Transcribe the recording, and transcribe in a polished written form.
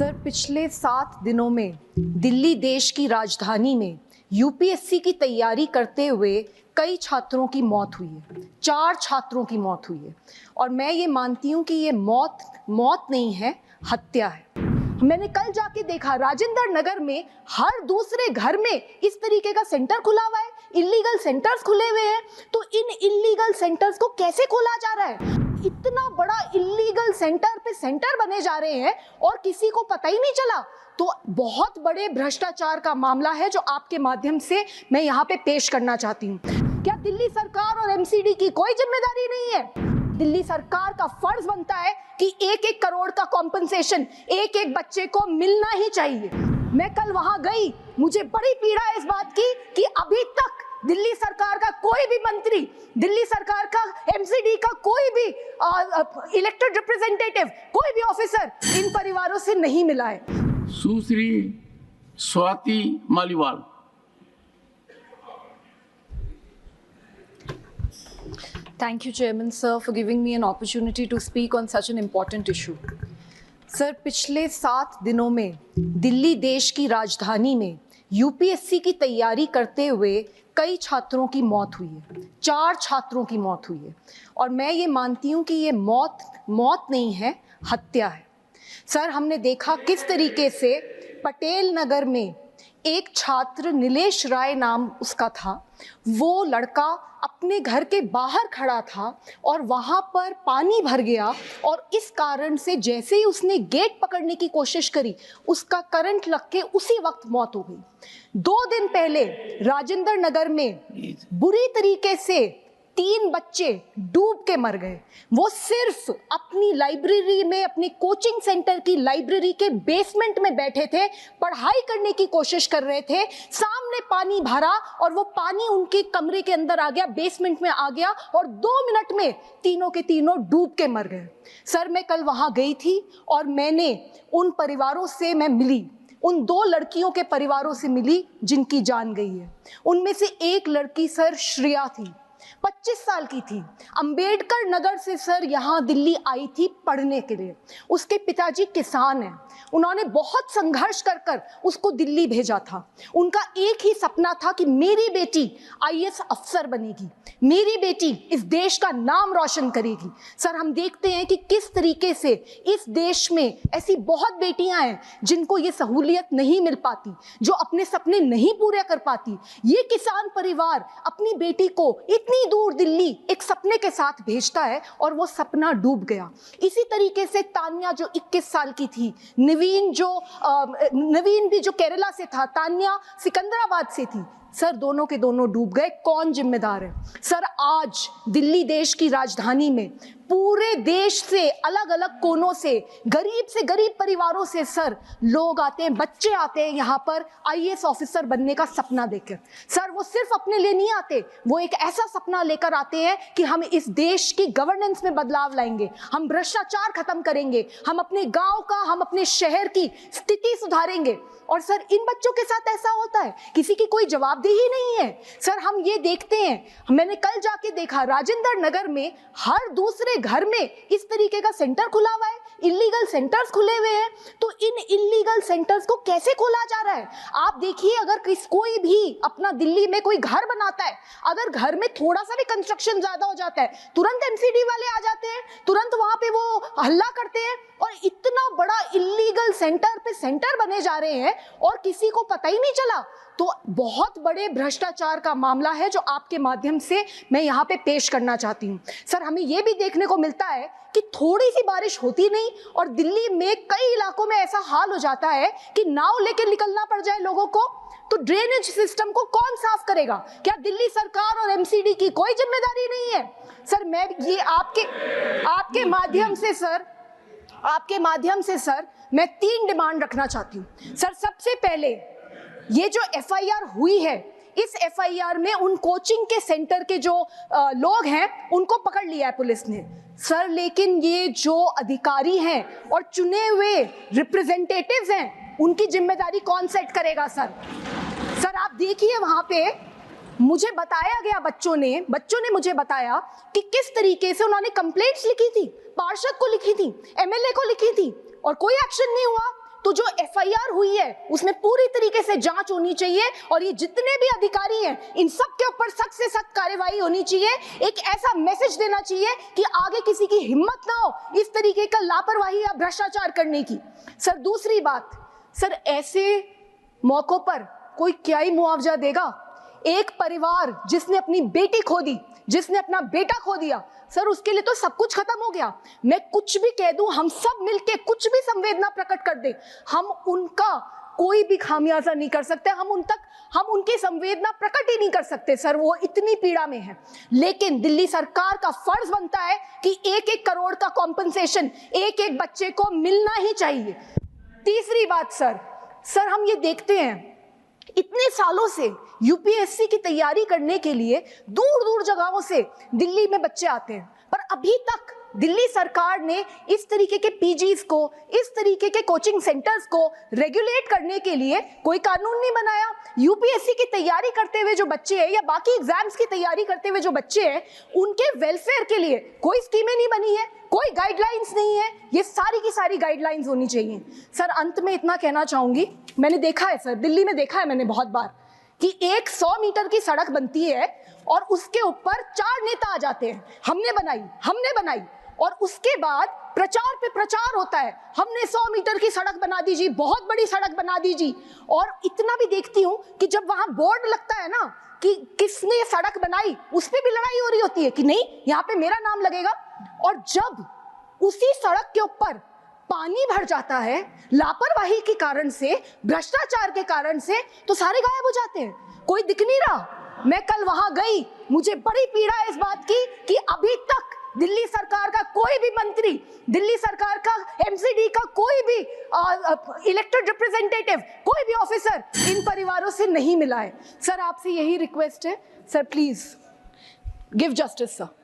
Sir, पिछले 7 दिनों में दिल्ली देश की राजधानी में यूपीएससी की तैयारी करते हुए कई छात्रों की मौत हुई है। 4 छात्रों की मौत हुई है और मैं ये मानती हूँ कि ये मौत नहीं है, हत्या है। मैंने कल जाके देखा, राजेंद्र नगर में हर दूसरे घर में इस तरीके का सेंटर खुला हुआ है, इलीगल सेंटर्स खुले हुए हैं। तो इन इलीगल सेंटर्स को कैसे खोला जा रहा है? इतना बड़ा इलीगल सेंटर पे सेंटर बने जा रहे हैं और किसी को पता ही नहीं चला। तो बहुत बड़े भ्रष्टाचार का मामला है जो आपके माध्यम से मैं यहाँ पे पेश करना चाहती हूँ। क्या दिल्ली सरकार और एमसीडी की कोई जिम्मेदारी नहीं है? दिल्ली सरकार का फर्ज बनता है कि 1-1 करोड़ का कॉम्पनसेशन एक बच्चे को मिलना ही चाहिए। मैं कल वहां गई, मुझे बड़ी पीड़ा है इस बात की कि अभी तक दिल्ली सरकार का कोई भी मंत्री, दिल्ली सरकार का एमसीडी का कोई भी इलेक्टेड रिप्रेजेंटेटिव, कोई भी ऑफिसर इन परिवारों से नहीं मिला है। Sushri Swati Maliwal. Thank you, Chairman Sir, for giving me an opportunity to speak on such an important issue. Sir, पिछले 7 दिनों में दिल्ली देश की राजधानी में यूपीएससी की तैयारी करते हुए कई छात्रों की मौत हुई है। 4 छात्रों की मौत हुई है और मैं ये मानती हूँ कि ये मौत नहीं है, हत्या है। सर, हमने देखा किस तरीके से पटेल नगर में एक छात्र, नीलेश राय नाम उसका था, वो लड़का अपने घर के बाहर खड़ा था और वहाँ पर पानी भर गया और इस कारण से जैसे ही उसने गेट पकड़ने की कोशिश करी, उसका करंट लग के उसी वक्त मौत हो गई। 2 दिन पहले राजेंद्र नगर में बुरी तरीके से 3 बच्चे डूब के मर गए। वो सिर्फ अपनी लाइब्रेरी में, अपनी कोचिंग सेंटर की लाइब्रेरी के बेसमेंट में बैठे थे, पढ़ाई करने की कोशिश कर रहे थे, सामने पानी भरा और वो पानी उनके कमरे के अंदर आ गया, बेसमेंट में आ गया और 2 मिनट में तीनों के तीनों डूब के मर गए। सर, मैं कल वहां गई थी और मैंने उन परिवारों से मैं मिली, उन 2 लड़कियों के परिवारों से मिली जिनकी जान गई है। उनमें से एक लड़की सर श्रेया थी, 25 साल की थी, अंबेडकर नगर से सर यहाँ दिल्ली आई थी पढ़ने के लिए। उसके पिताजी किसान हैं, उन्होंने बहुत संघर्ष कर उसको दिल्ली भेजा था। उनका एक ही सपना था कि मेरी बेटी आईएएस अफसर बनेगी, मेरी बेटी इस देश का नाम रोशन करेगी। सर, हम देखते हैं कि किस तरीके से इस देश में ऐसी बहुत बेटियां हैं जिनको ये सहूलियत नहीं मिल पाती, जो अपने सपने नहीं पूरे कर पाती। ये किसान परिवार अपनी बेटी को इतनी दूर दिल्ली एक सपने के साथ भेजता है और वो सपना डूब गया। इसी तरीके से तान्या जो 21 साल की थी, नवीन भी जो केरला से था, तान्या सिकंदराबाद से थी। सर, दोनों के दोनों डूब गए। कौन जिम्मेदार है? सर, आज दिल्ली देश की राजधानी में पूरे देश से, अलग अलग कोनों से गरीब परिवारों से सर लोग आते हैं, बच्चे आते हैं यहाँ पर आईएएस ऑफिसर बनने का सपना देकर। सर, वो सिर्फ अपने लिए नहीं आते, वो एक ऐसा सपना लेकर आते हैं कि हम इस देश की गवर्नेंस में बदलाव लाएंगे, हम भ्रष्टाचार खत्म करेंगे, हम अपने गांव का, हम अपने शहर की स्थिति सुधारेंगे। और सर, इन बच्चों के साथ ऐसा होता है, किसी की कोई जवाबदेही नहीं है। सर, हम ये देखते हैं, मैंने कल जाके देखा, राजेंद्र नगर में हर दूसरे घर में इस तरीके का सेंटर खुला हुआ है, इलीगल सेंटर्स खुले हुए हैं। तो इन इलीगल सेंटर्स को कैसे खोला जा रहा है? आप देखिए, अगर कोई भी अपना दिल्ली में कोई घर बनाता है, अगर घर में थोड़ा सा भी कंस्ट्रक्शन ज्यादा हो जाता है, तुरंत एमसीडी वाले आ जाते हैं, तुरंत वहां पे वो हल्ला करते हैं और इतना बड़ा इलीगल सेंटर पे सेंटर बने जा रहे हैं और किसी को पता ही नहीं चला। तो बहुत बड़े भ्रष्टाचार का मामला है जो आपके माध्यम से मैं यहाँ पे पेश करना चाहती हूँ। सर, हमें ये भी देखने को मिलता है कि थोड़ी सी बारिश होती नहीं और दिल्ली में कई इलाकों में ऐसा हाल हो जाता है कि नाव लेके निकलना पड़ जाए लोगों को। तो ड्रेनेज सिस्टम को कौन साफ करेगा? क्या दिल्ली सरकार और एमसीडी की कोई जिम्मेदारी नहीं है? सर, मैं ये आपके माध्यम से सर मैं 3 डिमांड रखना चाहती हूँ। सर, सबसे पहले ये जो एफआईआर हुई है, इस एफआईआर में उन कोचिंग के सेंटर के जो लोग हैं उनको पकड़ लिया है पुलिस ने सर, लेकिन ये जो अधिकारी हैं और चुने हुए रिप्रेजेंटेटिव्स हैं, उनकी जिम्मेदारी कौन सेट करेगा? सर, आप देखिए, वहां पे मुझे बताया गया, बच्चों ने मुझे बताया कि किस तरीके से उन्होंने कंप्लेंट्स लिखी थी, पार्षद को लिखी थी, एमएलए को लिखी थी और कोई एक्शन नहीं हुआ। तो जो एफआईआर हुई है उसमें पूरी तरीके से जांच होनी चाहिए और ये जितने भी अधिकारी हैं इन सब के ऊपर सख्त से सख्त कार्रवाई होनी चाहिए। एक ऐसा मैसेज देना चाहिए कि आगे किसी की हिम्मत ना हो इस तरीके का लापरवाही या भ्रष्टाचार करने की। सर दूसरी बात, सर ऐसे मौकों पर कोई क्या ही मुआवजा देगा? एक परिवार जिसने अपनी बेटी खो दी, जिसने अपना बेटा खो दिया, सर उसके लिए तो सब कुछ खत्म हो गया। मैं कुछ भी कह दूं, हम सब मिलके कुछ भी संवेदना प्रकट कर दें, हम उनका कोई भी खामियाजा नहीं कर सकते, हम उनकी संवेदना प्रकट ही नहीं कर सकते सर, वो इतनी पीड़ा में है। लेकिन दिल्ली सरकार का फर्ज बनता है कि 1-1 करोड़ का कॉम्पनसेशन एक बच्चे को मिलना ही चाहिए। तीसरी बात सर हम ये देखते हैं इतने सालों से यूपीएससी की तैयारी करने के लिए दूर दूर जगहों से दिल्ली में बच्चे आते हैं, पर अभी तक दिल्ली सरकार ने इस तरीके के पीजीज को, इस तरीके के कोचिंग सेंटर्स को रेगुलेट करने के लिए कोई कानून नहीं बनाया। यूपीएससी की तैयारी करते हुए जो बच्चे हैं या बाकी एग्जाम्स की तैयारी करते हुए जो बच्चे हैं, उनके वेलफेयर के लिए कोई स्कीमें नहीं बनी है, कोई गाइडलाइंस नहीं है। ये सारी की सारी गाइडलाइंस होनी चाहिए। सर अंत में इतना कहना चाहूंगी, मैंने देखा है सर, दिल्ली में देखा है मैंने बहुत बार कि एक 100 मीटर की सड़क बनती है और उसके ऊपर 4 नेता आ जाते हैं, हमने बनाई, और उसके बाद प्रचार पे प्रचार होता है, हमने 100 मीटर की सड़क बना दीजिए, बहुत बड़ी सड़क बना दीजिए। और इतना भी देखती हूं कि जब वहां बोर्ड लगता है ना कि किसने सड़क बनाई, उस पे भी लड़ाई हो रही होती है कि नहीं यहाँ पे मेरा नाम लगेगा। और जब उसी सड़क के ऊपर पानी भर जाता है लापरवाही के कारण से, भ्रष्टाचार के कारण से, तो सारे गायब हो जाते हैं, कोई दिख नहीं रहा। मैं कल वहां गई, मुझे बड़ी पीड़ा है इस बात की कि अभी तक दिल्ली सरकार का कोई भी मंत्री, दिल्ली सरकार का एमसीडी का कोई भी इलेक्टेड रिप्रेजेंटेटिव, कोई भी ऑफिसर इन परिवारों से नहीं मिला है। सर आपसे यही रिक्वेस्ट है, sir please give justice sir.